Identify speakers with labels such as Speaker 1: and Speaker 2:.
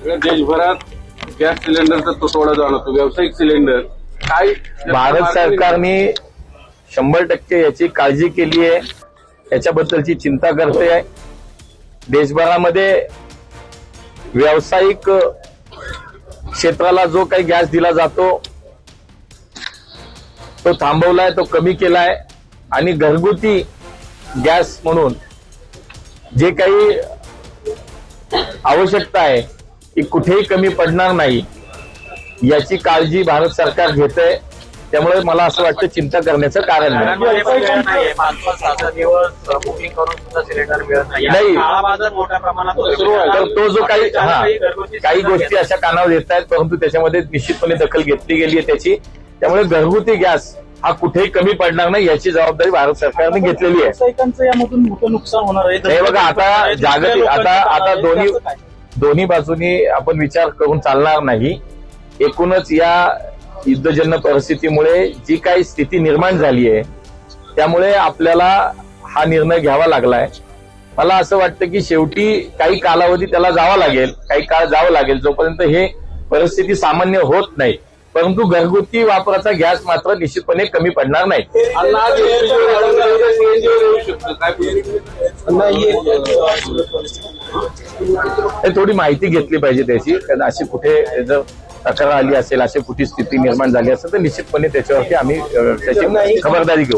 Speaker 1: देशभरात गॅस सिलेंडरचा तुटवडा जाणवतो. व्यावसायिक सिलेंडर काय
Speaker 2: भारत सरकारने 100% याची काळजी केली आहे, याच्याबद्दलची चिंता करते आहे. देशभरामध्ये व्यावसायिक क्षेत्राला जो काही गॅस दिला जातो तो थांबवलाय, तो कमी केलाय आणि घरगुती गॅस म्हणून जे काही आवश्यकता आहे ती कुठेही कमी पडणार नाही याची काळजी भारत सरकार घेतंय. त्यामुळे मला असं वाटतं चिंता करण्याचं कारण नाही. तर तो जो काही गोष्टी अशा कानावर येत आहेत, परंतु त्याच्यामध्ये निश्चितपणे दखल घेतली गेली आहे त्याची. त्यामुळे घरगुती गॅस हा कुठेही कमी पडणार नाही याची जबाबदारी भारत सरकारने घेतलेली आहे.
Speaker 3: व्यावसायिकांचं यामधून मोठं नुकसान होणार आहे.
Speaker 2: हे बघा, आता जागतिक आता दोन्ही बाजूनी आपण विचार करून चालणार नाही. एकूणच या युद्धजन्य परिस्थितीमुळे जी काही स्थिती निर्माण झाली आहे त्यामुळे आपल्याला हा निर्णय घ्यावा लागलाय. मला असं वाटतं की शेवटी काही कालावधी त्याला जावा लागेल, काही काळ जावं लागेल जोपर्यंत हे परिस्थिती सामान्य होत नाही. परंतु घरगुती वापराचा गॅस मात्र निश्चितपणे कमी पडणार नाही. थोडी माहिती घेतली पाहिजे त्याची, कारण अशी कुठे जर तक्रार आली असेल, अशी कुठे स्थिती निर्माण झाली असेल तर निश्चितपणे त्याच्यावरती आम्ही त्याची खबरदारी घेऊ.